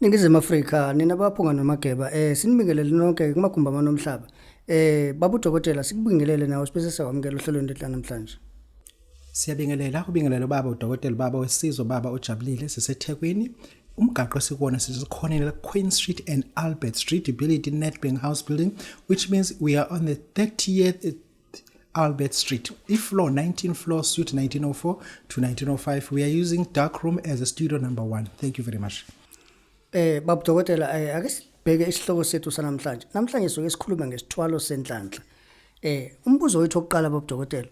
Ningizimu Afrika nina baphunga nomageba sinibingelele nonke kumagumba amanomhlaba. Babu Dokotela sikubingelele nawe sibese sikwamukela ohlelweni lethu namhlanje. Siyabingelela ubingelelo baba udokotela baba wesizwe baba ojabulile siseThekwini umgaqo esikuona sisikhonela Queen Street and Albert Street built Nedbank House building, which means we are on the 30th Albert Street, floor 19 floor suite 1904 to 1905. We are using dark room as a studio number 1. Thank you very much. Babu Dokotela ake sibheke isihloko sethu sanamhlanje. Namhlanje soke sikhuluma ngesithwalo senhlanhla. Umbuzo wethu oqala Babu Dokotela.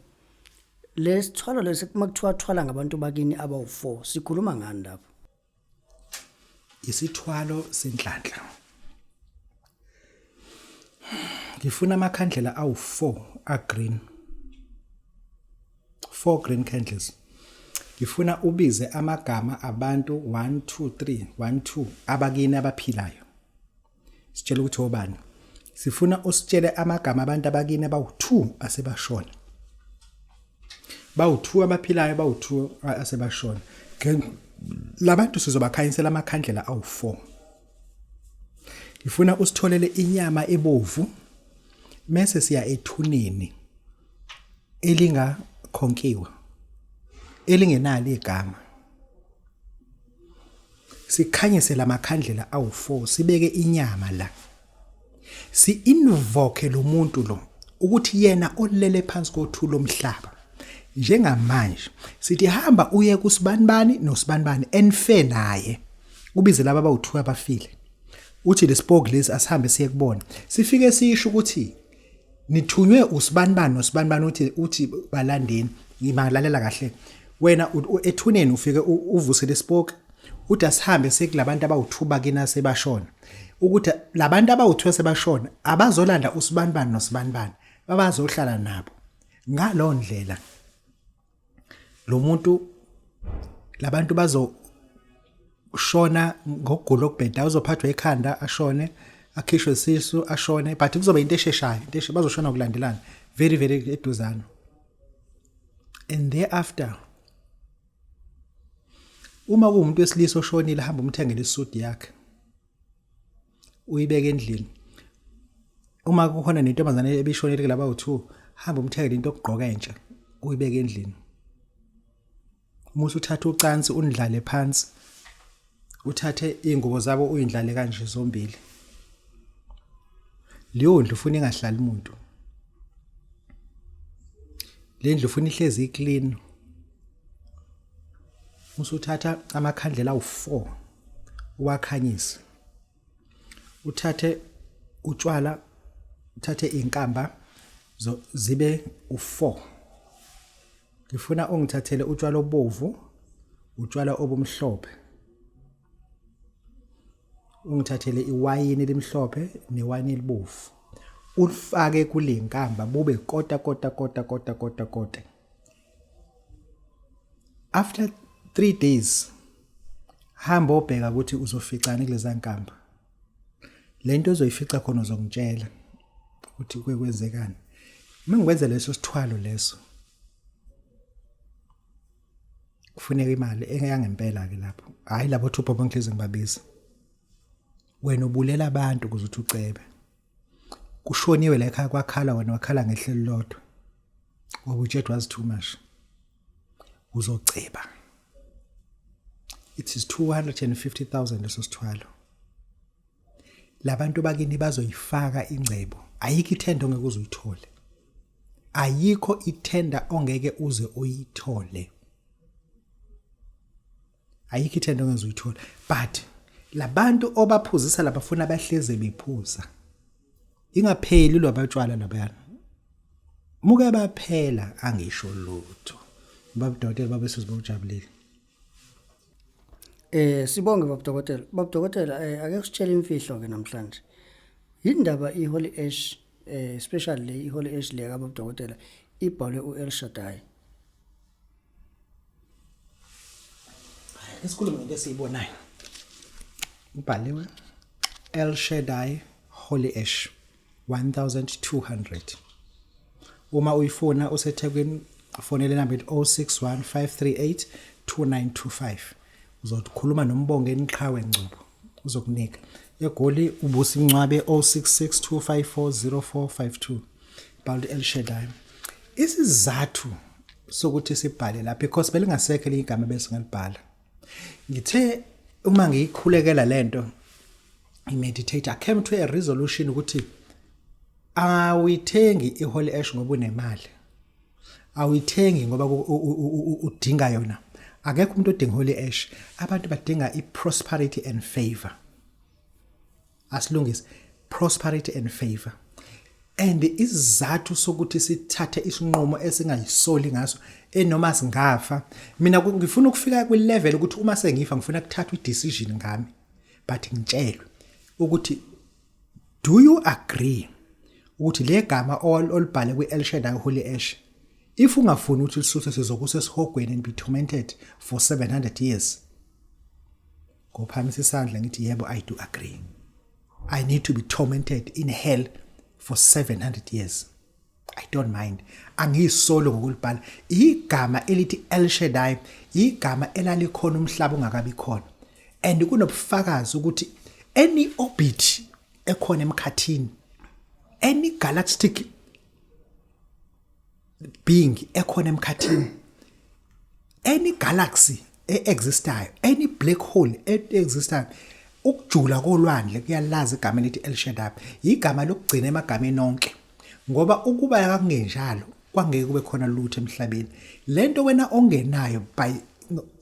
Lesithwalo lesikuthiwa thwala ngabantu bakini abawu4 sikhuluma ngani lapho? Isithwalo senhlanhla. Ngifuna amakhandlela awu4 green. 4 green candles. Ngifuna ubize amagama abantu 1 2 3 1 2 abakini abaphilayo. Sitshela ukuthi obani. Sifuna usitshele amagama abantu abakini abawu2 asebashona. Bawu2 abaphilayo bawu2 asebashona. Labantu sizobakhanyisela amakhandlela awu4. Ngifuna usitholele inyama ebovu mase siya ethuneni elingakhonkiwa elingenalo igama. Sikhanyise lamakhandlela awu4 sibeke inyama la. Si-invoke lo muntu lo ukuthi yena olele phansi kothulo lomhlaba. Njengamanje sithi hamba uye kusibanibani nosibanibani enfe naye. Ubize laba abawu2 abafile. Uthi lesiphoki lesi asihambe siye kubona. Sifike sisho ukuthi nithunywe usibanibani nosibanibani uthi balandeni. Ngimalalela kahle. Wena ethuneni ufike uvuse lesiphoki uthi asihambe sekulabantu abawu2 bakina sebashona. Ukuthi labantu abawu2 sebashona abazolanda usibanibani nosibanibani babazohlala nabo. Ngalo ndlela lo muntu labantu bazoshona ngokugula okubheda uzophathwa ekhanda ashone akhishwe isisu ashone but kuzoba into esheshayo into bazoshona ukulandelana very eduzana. And thereafter uma kuumuntu wesilisa oshonile hamba umthengele isudi yakhe uyibeke endlini. Uma kukhona nentombazane ebishonile kulaba u2 hamba umthengele into okugqoka entsha uyibeke endlini. Musu uthatha ucansi undlale phansi uthathe ingubo zabo uyindlale kanje zombili. Leyo ndlu ufuna ingahlali umuntu. Le ndlu ufuna ihlezi iclean. Musu uthatha amakhandlela awu4 uwakhanyise. Uthathe utshwala uthathe inkamba zibe u4. Ngifuna ungithathele utshwala obovu, utshwala obumhlophe. Ungithathele iwayini elimhlophe newayini elibovu. Ulifake kule nkamba bube kota. After 3 days hamba obheka ukuthi uzoficana kuleza nkamba. Lento ozoyifica khona uzongitshela ukuthi kwenzekani. Mengikwenza leso sithwalo leso kufuneka imali engeyangempela ke lapho. Hayi labo thupha bonke ngibabiza. Wena ubulela abantu ukuze uthi ucebe. Kushoniwe la ekhaya kwakhala wena wakhala ngehlelo lodwa. Ngoba ujet was too much. Uzoceba. It is 250,000 leso sithwalo. Labantu bakini bazoyifaka ingcebo. Ayikho ithenda ongeke uze uyithole. Ayikho ithenda ongeke uze uyithole. Ayikho ithenda ongeke uze uyithole. But labantu obaphuzisa labafuna bahleze bephuza. Ingapheli lo abatshwala labayana. Muke baphela angisho lutho. Babu Dokotela babe sizobujabulile. Sibonge Babu Dokotela. Babu Dokotela ake sitshele imfihlo ke namhlanje. Yindaba iHoly Ash especially iHoly Ash le ka Babu Dokotela ibhalwe uEl Shaddai. Esikhuluma ngento esiyibonayo. Ubhaliwe El Shaddai Holy Ash 1200. Uma uyifuna useThekwini fonele number 0615382925. Uzokhuluma noMbonge Niqhawe Ngcobo uzokunika. Egoli ubusincwabe 0662540452 bhala El Shaddai. Isizathu sokuthi sibhale lapha because belingasekho igama bese ngalibhala. Ngithe uma ngikhulekela lento imeditate I came to a resolution ukuthi awuyithengi iholy ash ngoba unemali. Awuyithengi ngoba udinga yona. Akekho umuntu odinga holy ash. Abantu badinga prosperity and favor. Asilungise prosperity and favor. And isizathu sokuthi sithathe isinqumo esingayisoli ngaso enoma singafa. Mina ngifuna ukufika kwi level ukuthi uma sengifa ngifuna ukuthatha i-decision ngami. But ngitshelwe ukuthi do you agree ukuthi le gama olibhale kwi-El Shaddai Holy Ash if ungafuni ukuthi lisuthe sizokusa esihogweni and be tormented for 700 years. Ngophamisa isandla ngithi yebo I do agree. I need to be tormented in hell for 700 years. I don't mind. Angisolo ngokulibhala. Igama elithi El Shaddai, igama elalikhona umhlaba ungakabi khona. And kunobufakazi ukuthi any orbit ekhona emkhathini, any galactic being ekhona emkhathini, any galaxy existayo, any black hole existayo, ukujula kolwandle kuyalazi igama elithi El Shaddai. Igama lokugcina emagameni onke. Ngoba ukuba yakungenjalo kwangeke kube khona lutho emhlabeni. Lento wena ongenayo by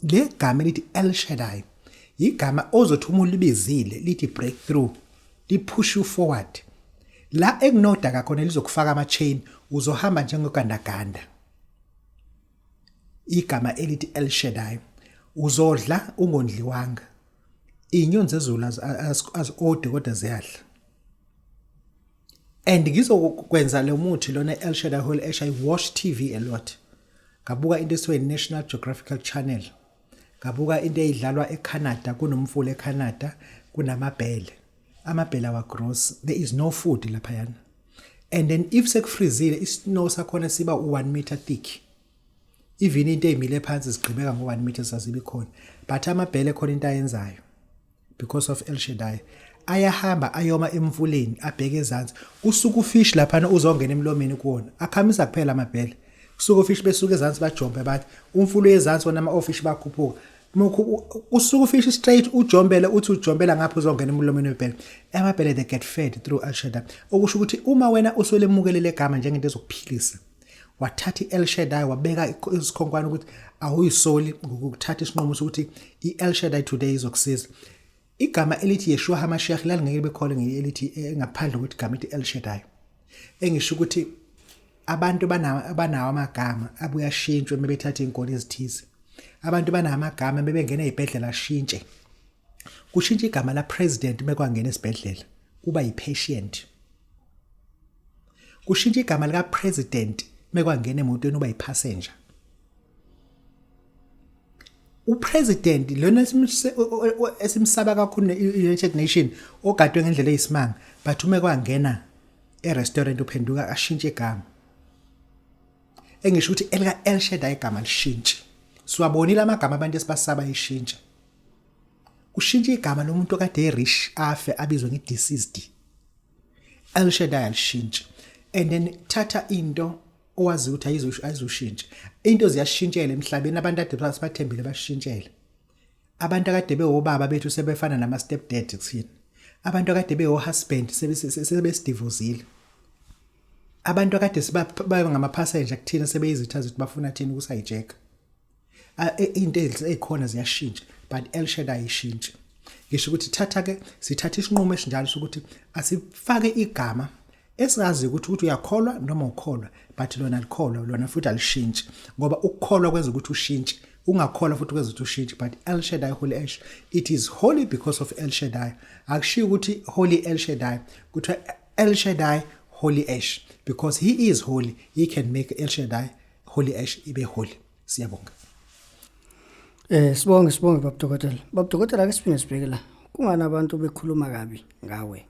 le gama elithi El Shaddai. Igama ozothi uma ulibizile lithi breakthrough, li push you forward. La ekunoda kakhona lizokufaka ama chain uzohamba njengogandaganda. Igama elithi El Shaddai uzodla ungondliwanga. Inyoni ezulu ode kodwa ziyadla. And ngizokwenza lo muthi lona El Shaddai Holy Ash. I watch TV a lot. Ngabuka into esiwe National Geographical Channel. Ngabuka into eyidlalwa eCanada, kunomfula eCanada, kunamabhele. Amabhele wa gross. There is no food lapha yana. And then if sekufrizile isnow sakhona siba 1 meter thick. Even into emile phansi sigqibeka ngo 1 meter sazibi khona. But amabhele khona into ayenzayo. Because of El Shaddai. Ayahamba ayoma emfuleni abheke ezantsi. Usuku fish lapha uzongena emlomeni kuona. Akhamisa kuphela amabhele. Usuku fish besuke ezantsi bajombe bathi umfulo ezantsi wona ama ofish bakhuphuka. Usuku fish straight ujombela uthi ujombela ngapha uzongena emlomeni webhele. Amabhele they get fed through El Shaddai. Okusho ukuthi uma wena usolemukele legama njengento ezokuphilisa. Wathatha El Shaddai wabeka isikhonkwane ukuthi awuyisoli ngokuthatha isinqumo sokuthi iEl Shaddai today izokusiza. Igama elithi Yeshua HaMashiach lalingeke bekhole ngelithi ngaphandle ukuthi igama elithi El Shaddai. Engisho ukuthi abantu banawo amagama abuya shintshwe mebethatha inkolo ezithize. Abantu banamagama bebengena ezibhedlela ashintshe. Kushintsha igama la president bekwangena esibhedlela kuba yipatient. Kushintsha igama lika president mekwangena emotweni uba yipassenger. Upresident lona esimsaba kakhulu United Nation ogadwe ngendlela eyisimanga but uma kwangena e-restaurant uphenduka ashintshe igama. Engisho ukuthi elika El Shaddai igama lishintshe. Siwabonile amagama abantu esibasaba ishintsha. Kushintsha igama lomuntu okade rich afe abizwe nge-deceased. El Shaddai alishintshe. And then thatha into owazi ukuthi ayizoshintsha. Into ziyashintshela emhlabeni abantu ade bathembile bashintshela. Abantu akade bewobaba bethu sebefana nama stepdad kuthina. Abantu akade bewohusband sebesidivorceile. Abantu akade siba ngama passenger kuthina sebeyizitha zethu bafuna thina ukusayijeka. Into ezikhona ziyashintsha but El Shaddai ishintshe. Ngisho ukuthi sithatha isinqumo esinjalo sokuthi asifake igama esingazi ukuthi uyakholwa noma ukholwa but lona likholwa lona futhi alishintshe ngoba ukukholwa kwenza ukuthi ushintshe ungakholwa futhi kwenza ukuthi ushintshe. But El Shaddai Holy Ash, it is holy because of El Shaddai. Akushiyo ukuthi holy El Shaddai, kuthiwa El Shaddai Holy Ash because he is holy. He can make El Shaddai Holy Ash ibe holy. Siyabonga. Sibonge Babu Dokotela. Babu Dokotela ake siphinde sibheke la. Kungani abantu bekhuluma kabi ngawe?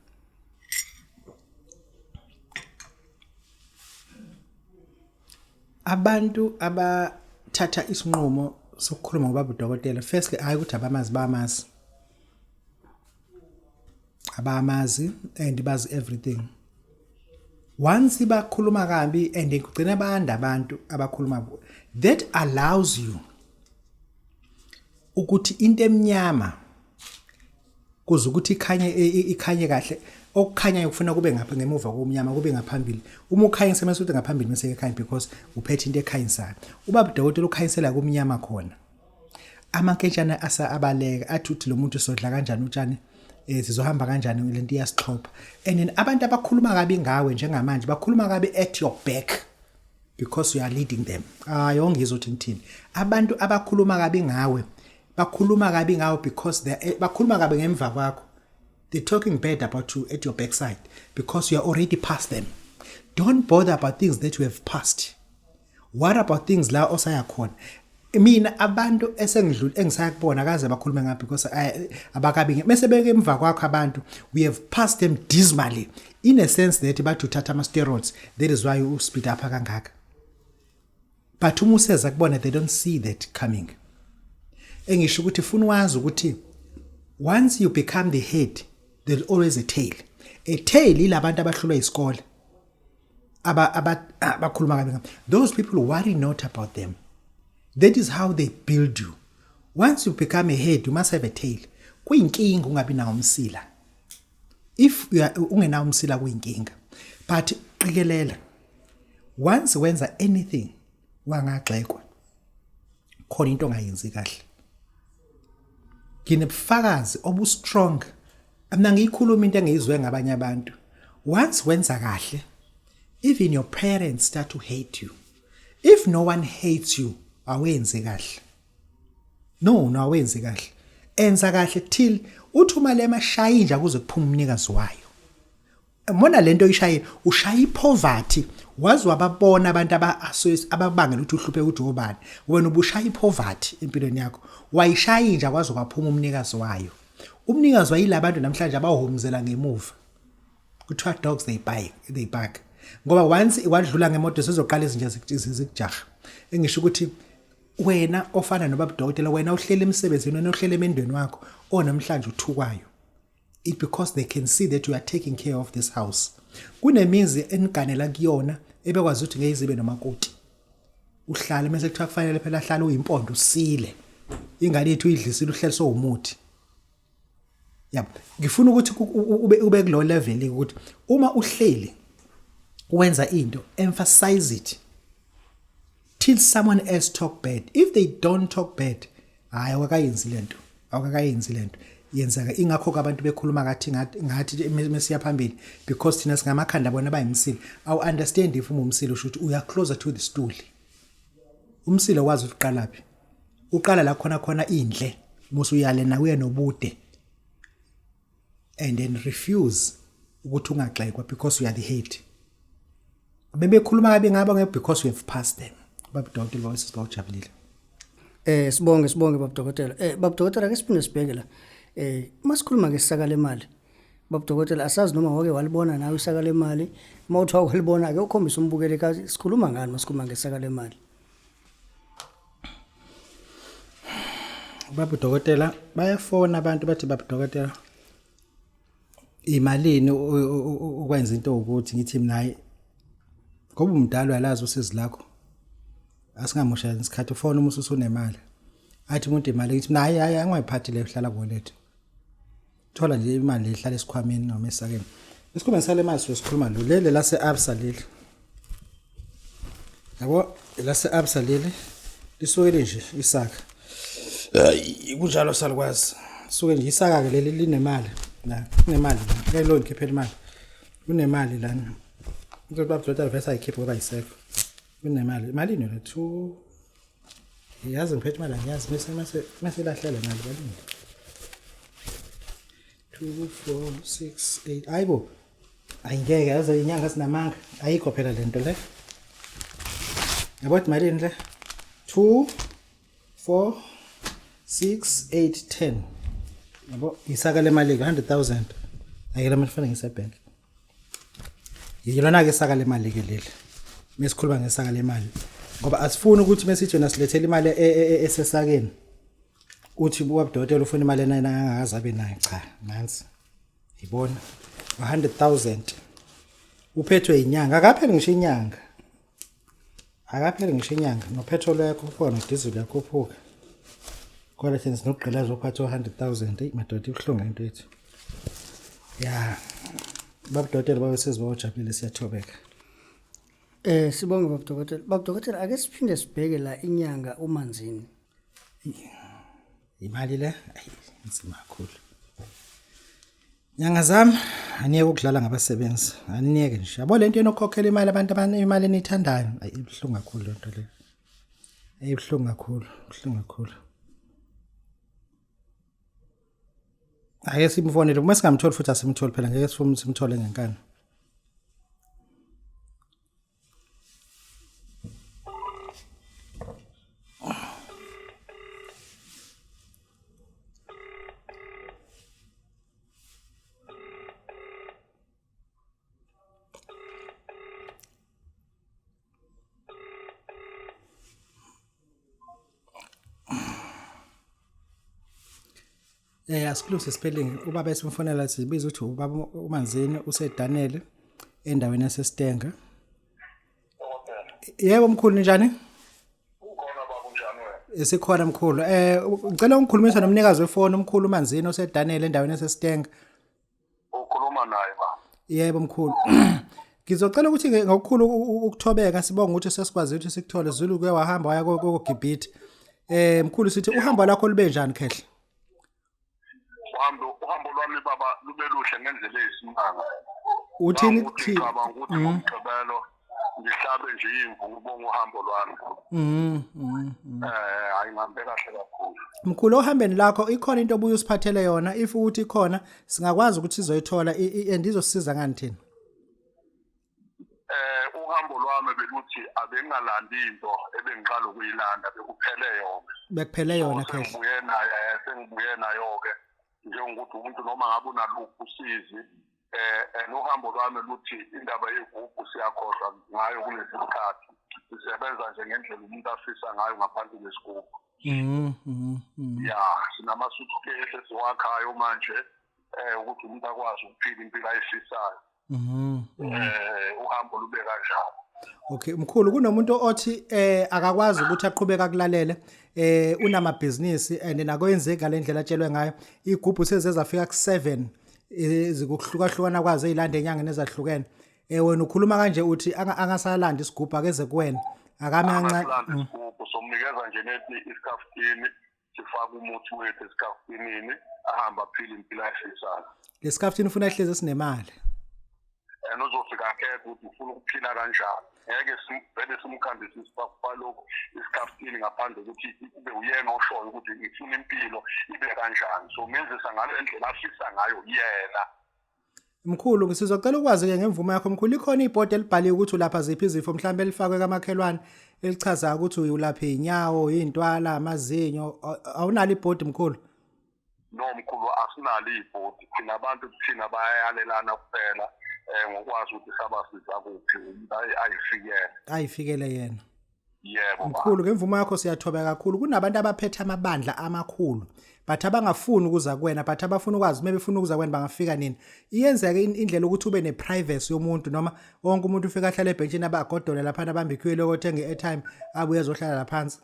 Abantu abathatha isinqumo sokukhuluma ngoBabu Dokotela firstly hayi ukuthi abamazi bamazi. abamazi and bazi everything. Once bakhuluma kambi and kugcina banda abantu abakhuluma, that allows you ukuthi into emnyama kuze ukuthi ikhanye kahle. Okukhanya ufuna kube ngapha ngemuva komnyama kube ngaphambili. Uma ukhanyisa semasuthi ngaphambili mase ekhanya because uphethe into ekhanyisa. Ubaba Dokotela ukhanyisela kumnyama khona. Amanketshana abaleka athuthi lo muntu sodla kanjani utshani sizohamba kanjani lento iyasixhopha. And then abantu abakhuluma kabi ngawe njengamanje bakhuluma kabi at your back because you are leading them. Yongizwe uthi ngithini. Abantu abakhuluma kabi ngawe bakhuluma kabi ngawe because bakhuluma kabi ngemva kwakho. They're talking bad about you at your backside because you are already past them. Don't bother about things that you have passed. What about things la osayakhona? Mina abantu esengidlule engisayakubona kaze bakhulume ngapi because abakabi mase beke emva kwakho abantu we have passed them dismally in a sense that bathu thatha ama steroids. That is why you speed up kangaka. But uma useza kubona they don't see that coming. Engisho ukuthi ufuna wazi ukuthi once you become the head there's always a tail. A tail ilabantu abahlulwa isikole abakhuluma kabi. Those people worry not about them. That is how they build you. Once you become a head, you must have a tail. Kuyinkinga ungabi nawo umsila. If you are ungenawo umsila kuyinkinga. But qikelela. Once wenza anything wangagxekwa. Khona into ongayenzi kahle. Nginebufakazi obu strong. Mina ngiyikhuluma into engizwe ngabanye abantu. Once wenza kahle, even your parents start to hate you. If no one hates you, awenzi kahle. No awenzi kahle. Enza kahle till uthi uma le mashayi nje kuze kuphuma umnikazi wayo. Mona lento ishaye ushaya ipoverty wazi wababona abantu ababangela ukuthi uhluphe ukuthi obani. Wena ubushaya ipoverty empilweni yakho. Wayishaya nje kwazi kwaphuma umnikazi wayo. Umnikazi wayilabantu namhlanje abahomzela ngemuva. Kuthiwa dogs they bark. Ngoba once wadlula ngemoto sezoqala izinja zikujaha. Engisho ukuthi wena ofana noBaba Dokotela wena uhlele emsebenzini wena uhlele emendweni wakho onamhlanje uthukwayo. It because they can see that you are taking care of this house. Kunemizi eniganela kuyona ebekwazi ukuthi ngeyizibe nomakoti. Uhlala mase kuthiwa kufanele phela hlala uyimpondo usile. Ingane yethu uyidlisile uhleliso umuthi. Yep. Ngifuna ukuthi ube kulo level ukuthi uma uhleli wenza into emphasize it till someone else talk bad. If they don't talk bad, awakayenzi lento. Awakayenzi lento. Yenzaka ingakho abantu bekhuluma ngathi mesiya phambili because thina singamakhanda bona bayimsile. Awu understand if umsile usho ukuthi uya closer to the stool. Umsile wazi uqalaphi. Uqala la khona indle musu uyale nawe nobude. And then refuse ukuthi ungagxekwa because you are the head. Bebekhuluma kabi ngaba because we have passed them. Babu Dokotela voices bawujabulile. Sibonge Babu Dokotela. Babu Dokotela ke siphinde sibheke la. Masikhuluma ngesaka lemali. Babu Dokotela asazi noma wake walibona nawe isaka lemali. Mawuthi walibona ke ukhombisa umbukele ka sikhuluma ngani masikhuluma ngesaka lemali. Babu Dokotela bayafona abantu bathi Babu Dokotela imalini ukwenza into ukuthi ngithi mina ngoba umdalo yalazi usizi lakho asingamosha isikhathi ufona uma usunemali athi umuntu imali ngithi mina hayi angayiphathi le hlala kulethe thola nje imali ehlala esikhwameni noma esakeni isikhuluma ngisale imali sikhuluma lo lele la se-absa leli yabo la se-absa leli lisukele nje isaka kunjalo salikwazi suke nje isaka ke leli linemali la kunemali la lo ngikhiphela imali kunemali lana ukuthi Babu Dokotela vese ayikhiphe ngoba yisekho kunemali imali nina 2 yazi ngiphethe imali angiyazi mase lahlela imali balini 2 4 6 8 ayibo ayingeke yazi inyanga sinamanga ayikho phela lento le yabo imali le 2 4 6 8 10 yabo isaka le mali 100,000 ayikela mali fanele ngisebank yilona ke isaka le mali ke leli mesikhuluma ngesaka le mali ngoba asifuni ukuthi mesithi wena silethele imali esesakeni uthi Babu Dokotela ufuna imali enayina angazabe nayo cha nansi Yibona 100,000 uphethwe inyanga akapheli ngisho inyanga nopetrol yakho khona diesel yakho phuphuka kodwa thina sinokugqilaza ukuphatha 100,000 madoda ibhlungu into yethu ya Babu Dokotela babe sezibawajabulile siyathobeka Sibonge Babu Dokotela. Babu Dokotela, ake siphinde sibheke la inyanga umanzini. Imali le inzima kakhulu. Nyanga zami aniyeke ukudlala ngabasebenzi. Aniyeke nje. Yabo lento enokhokhela imali abantu imali enithandayo. Ibhlungu kakhulu lento le. Ibhlungu kakhulu. Ake simfonele uma singamtholi futhi asimtholi phela ngeke sifune simthole ngenkani. Asikhuluse spelling ubaba esimfonela sibiza ukuthi ubaba umanzini usedanele endaweni yaseStenga. Yebo mkhulu njani? Ukhona baba njani wena? Esikhona mkhulu. Ngicela ungikhulumise nomnikazi wefoni umkhulu umanzini osedanele endaweni yaseStenga. Ukhuluma naye ba. Yebo mkhulu. Ngizocela ukuthi ngokukhulu ukuthobeka sibonga ukuthi sesikwazi ukuthi sikuthole Zulu kuye wahamba waya koGibhithe. Mkhulu sithi uhambo lakho lube njani khehle? Uhambo lwami baba lube luhle ngendlela eyisimanga. Uthini ngicabanga ukuthi ngomgqibelo ngihlabe nje imvu ngibonga uhambo lwami. Ayingambe kahle kakhulu. Mkhulu ohambeni lakho ikhona into obuye usiphathele yona if ukuthi ikhona singakwazi ukuthi sizoyithola andizosiza ngani thina. Uhambo lwami beluthi abengalandi into ebengiqala ukuyilanda bekuphele yona. Bekuphele yona khehle. Sengibuye nayo ke. Njengokuthi umuntu noma ngabe unaluphi usizi nohambo lwami luthi indaba yegubhu siyakhohlwa ngayo kulesikhathi sisebenza nje ngendlela umuntu afisa ngayo ngaphansi kwesigubhu ya sinamasuitcase siwakhayo manje ukuthi umuntu akwazi ukuphila impilo ayifisayo uhambo lube kanjalo. Okay mkhulu kunomuntu othi akakwazi ukuthi aqhubeka kulalele unamabhizinisi and nakoyenze ngalendlela atshelwe ngayo igubhu sezezafika ku7 ezikuhlukahlukana kwaze ezilande enyangeni ezahlukene wena ukhuluma kanje uthi angasalanda isigubhu akeze kuwena akame kancane isigubhu somnikeza nje nethi iskafini sifaka umuthi wethu eskafinini ahamba aphila impilo ayifisayo. Lesikafini ufuna ihleze esinemali uzofika khetha ukuthi ufuna ukuphila kanjani ngeke sivele simkhambise isifakufalo isikhaftini ngaphandle ukuthi kube uyena oshoyo ukuthi ngifuna impilo ibe kanjani so ngenzisa ngale ndlela afisa ngayo yena. Mkhulu ngisizocela ukwazi ke ngemvumo yakho mkhulu ikhona ibhodi elibhaliwe ukuthi ulapha ziphi izifo mhlambe elifakwe kamakhelwane elichaza ukuthi uyulapha inyawo intwala amazinyo awunalo ibhodi mkhulu? No mkhulu asinalo ibhodi thina abantu thina bayayalelana kuphela ngokwazi ukuthi sabasiza kuphi umuntu ayifikele yena. Yebo mkhulu ngemvumo yakho siyathobeka kakhulu kunabantu abaphethe amabandla amakhulu but abangafuni ukuza kuwena but abafuna ukwazi maybe befuna ukuza kuwena bangafika nini iyenzeka indlela ukuthi ube neprivacy yomuntu noma wonke umuntu ufika ahlale ebhenchini abagodole lapha abamba iqueue lokuthenga iairtime abuye ezohlala laphansi.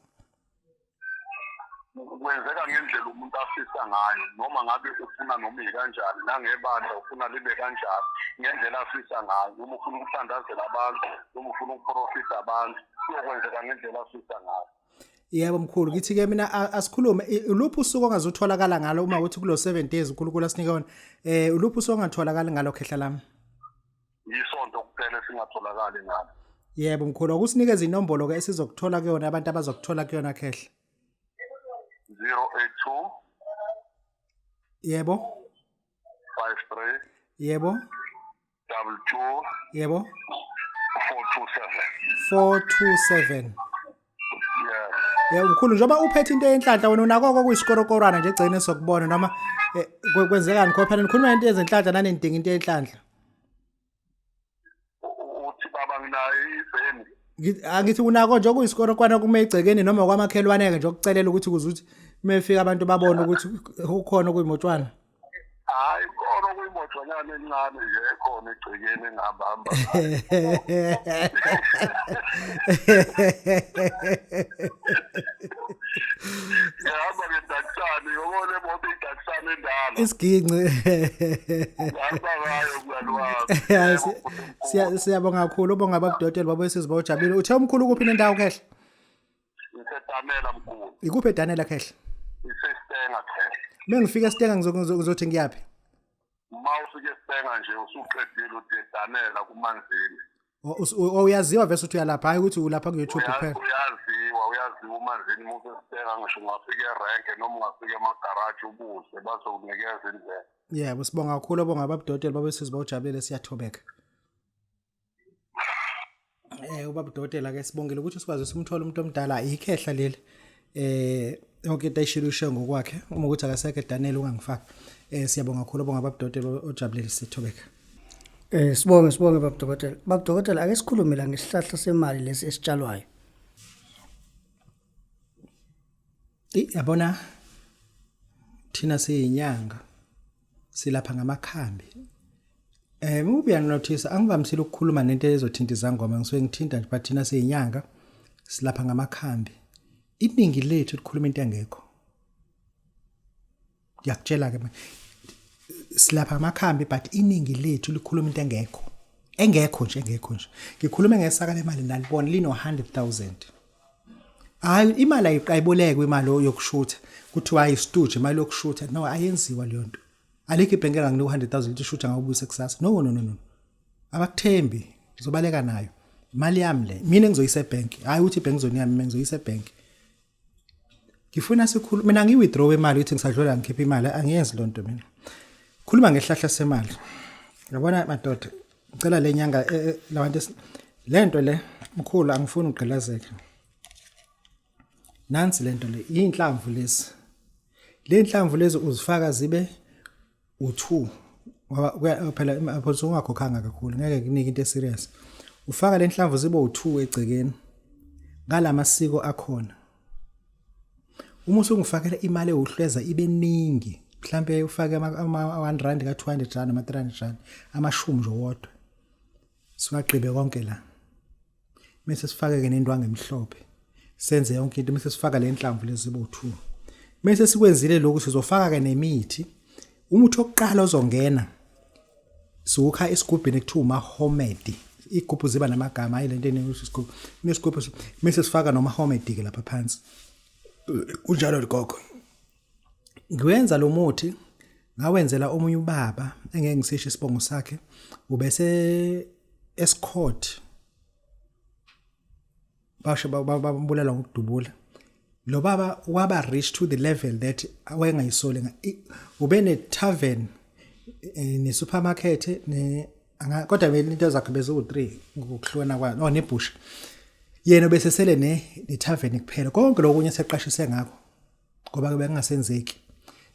Kwenzeka ngendlela umuntu afisa ngayo noma ngabe ufuna noma ikanjani nangebandla ufuna libe kanjani ngendlela afisa ngayo noma ufuna ukuthandazela abantu noma ufuna ukuprofita abantu kuyokwenzeka ngendlela afisa ngayo. Yebo mkhulu ngithi ke mina asikhulume uluphi usuku ongazutholakala ngalo uma uthi kulo 7 days uNkulunkulu asinike wona uluphi usuku ongatholakala ngalo khehla lami? Yisonto kuphela singatholakali ngalo. Yebo mkhulu akusinikeza inombolo ke esizokuthola kuyona abantu abazokuthola kuyona khehla. 082 Yebo 53 Yebo 22 Yebo 427 Yeah mkhulu njoba uphethe into enhlanhla wena unakho kuyisikorokorana nje egcine sokubona noma kwenzekani khona phela nikhuluma into ezenhlanhla nanendinga into enhlanhla. Uthi baba nginayo izeni Angithi unakho nje kuyisikorokorana kume egcekeni noma kwamakhelwane ke nje ukucelela ukuthi kuzuthi mefika abantu babone ukuthi ukhona kuyimotshwana. Hayi khona kuyimotshwana ingxoxanyana encane nje ekhona egcekeni engihamba ngihamba ngeDaxani yobona imoto iDaxani endala Isiginci. ngihamba ngayo mngani wami Siyabonga kakhulu ubonga Babu Dokotela babo sizibona ujabulile. Uthe umkhulu kuphi nendawo khehle? ngisedanela mkhulu Ikuphi edanela khehle? isestenga khehle Mengifika eStenga ngizothi ngiyaphi? ufike eStenga nje usuqedile uthi edanela kumanzini Uyaziwa vese uthi uyalapha hayi ukuthi ulapha ku YouTube kuphela. uyaziwa umanzini muke eStenga ngisho ungafika erenke noma ungafika emagaraji ubuze bazokunikeza indlela. Yebo sibonga kakhulu obonga Babu Dokotela babo sizibona ujabulile siyathobeka. Ubabu Dokotela ke sibongile ukuthi sikwazi simthola umuntu omdala ikhehla leli. Yonke into ayishilushe ngokwakhe uma ukuthi akasekho edanela ungangifaka. Siyabonga kakhulu obonga Babu Dokotela ojabulile sithobeka. Sibonge Babu Dokotela. Babu Dokotela ake sikhulume la ngesihlahla semali lesi esitshalwayo. Yabona thina siyinyanga silapha ngamakhambi. Ubuya notice angivamisile ukukhuluma nento ezothinta izangoma ngisuke ngithinta nje but thina siyinyanga silapha ngamakhambi. Iningi lethu likhuluma into engekho. Ngiyakutshela ke silapha amakhambi but iningi lethu likhuluma into engekho. Engekho nje. Ngikhuluma ngesaka lemali nalibona lino 100,000. Hayi imali ayibolekwe imali yokushutha kuthiwa ayistuje imali yokushutha no ayenziwa leyo nto. Alikho ibhenki enganginika 100,000 lithi shutha ngawubuyisa kusasa. No. Abakuthembi ngizobaleka nayo. Imali yami le mina ngizoyisa ebhenki. Hayi uthi ibhenki izonika mina ngizoyisa ebhenki. Ngifuna sikhulu mina ngiwithdraw imali uthi ngisadlula ngikhipha imali angiyenzi lo nto mina. Khuluma ngehlahla semali. Ngiyabona madoda ngicela lenyanga labantu lento le mkhulu angifuni ugqilazeke. Nansi lento le inhlamvu lezi. Le nhlamvu lezi uzifaka zibe u2 ngoba phela apho ungakhokhanga kakhulu ngeke kunike into eserious. Ufaka le nhlamvu zibe u2 egcekeni. Ngalamasiko akhona. Uma usungifakela imali euhleza ibe ningi mhlambe ufake ama 1 rand ka 200 rand ama 300 rand amashumi nje wodwa singagqibe konke la bese sifake ke nendwangu emhlophe senze yonke into bese sifaka le nhlamvu lezibo 2 bese sikwenzile lokhu sizofaka ke nemithi umuthi oqala ozongena sukha isigubhini ekuthiwa umahomedi igubhu ziba namagama ayilento enesigubhu nesigubhu bese sifaka nomahomedi ke lapha phansi kunjalo ligogo ngiwenza lo muthi ngawenzela omunye ubaba engeke ngisisho isibongo sakhe ubese escort basho babambulala ngokudubula lo baba waba rich to the level that wayengayisole ube ne tavern ne supermarket ne kodwa into zakhe bezu3 ngokuhlona kwa nebush yena bese sele ne tavern kuphela konke lokunye seqashise ngakho ngoba ke bengasenzeki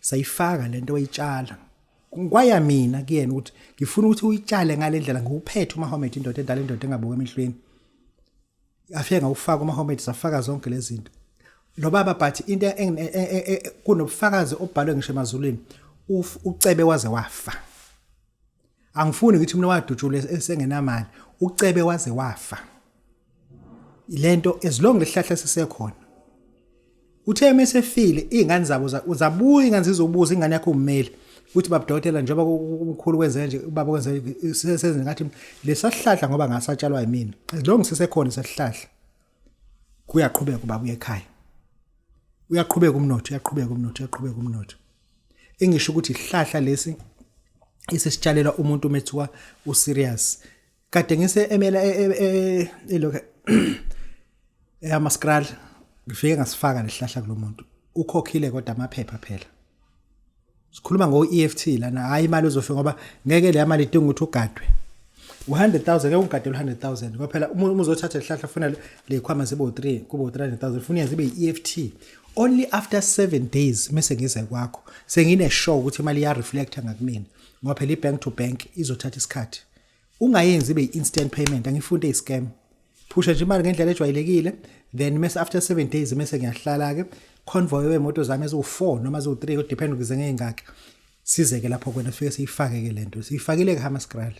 sayifaka lento oyitshala kwaya mina kuyena ukuthi ngifuna ukuthi uyitshale ngalendlela ngokuphethe uMahomet indoda endala indoda engabuka emehlweni afike ngawufaka uMahomet safaka zonke lezi zinto lo baba but into kunobufakazi obhalwe ngisho emazulwini ucebe waze wafa angifuni ukuthi mina wadutshule esengenamali ucebe waze wafa ilento as long lehlahla sisekhona uthe mesefile izingane zabo uzabuya ingane zizobuza ingane yakho ummeli uthi Babu Dokotela njengoba umkhulu kwenze nje ubaba kwenze senze ngathi lesahlahla ngoba ngasatshalwa yimina as long sisekhona isihlahla kuyaqhubeka ubaba uyekhaya uyaqhubeka umnotho engisho ukuthi ihlahla lesi isesitshalela umuntu umethuka userious kade ngise emela elokho amaskral ngifike ngasifaka lehlahla kulomuntu ukhokhile kodwa amaphepha phela sikhuluma ngo-EFT lana hayi imali uzofika ngoba ngeke le mali idinga ukuthi ugadwe 100,000 ngeke ungadele 100,000 ngoba phela uma uzothatha lehlahla ufuna le khwama zibo 3 kubo 300,000 ufuna zibe i-EFT only after 7 days mase ngize kwakho sengine show ukuthi imali ya reflecta ngakumina ngoba phela i-bank to bank izothatha isikhathi ungayenzi ibe instant payment angifunde iscam phusha nje imali ngendlela ejwayelekile then mase after 7 days mase ngiyahlala ke convoy wemoto zami ezo4 noma ezo3 depend ukuze ngengakhe sizeke lapho kwena sifike siyifake ke lento siyifakile ke Hammaskral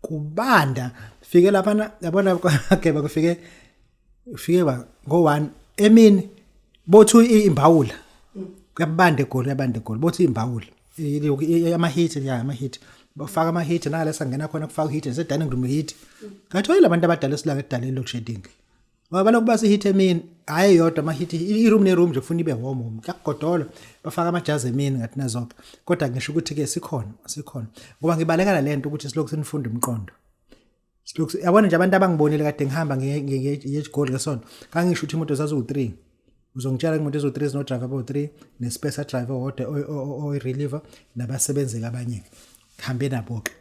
kubanda fike lapha yabona kugeba kufike ba ngo1 emini bothu imbawula kuyabande egoli bothi imbawula ama-hit bafaka ama-hit nala sangena khona kufaka i-hit sedining room hit ngathi oyile abantu abadala esilanga edaleni load shedding ngoba lokhu basi hit emini hayi yodwa ama-hit i-room ne-room nje ufuna ibe home kuyagodola bafaka amajazi emini ngathi nazonke kodwa ngisho ukuthi ke sikhona ngoba ngibalekela lento ukuthi silokhu sinifunda umqondo silokhu yabona nje abantu abangibonile kade ngihamba ngegoli ngesonto kangisho ukuthi imoto zazu3 uzongitshela imoto ezo3 no driver abo3 nespacer driver ode o reliever nabasebenzi abanye hambe nabo ke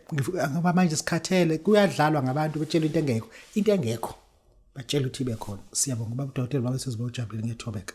ngoba manje sikhathele kuyadlalwa ngabantu betshela into engekho batshela ukuthi ibe khona siyabonga Babu Dokotela babe sizobujabule ngethobeka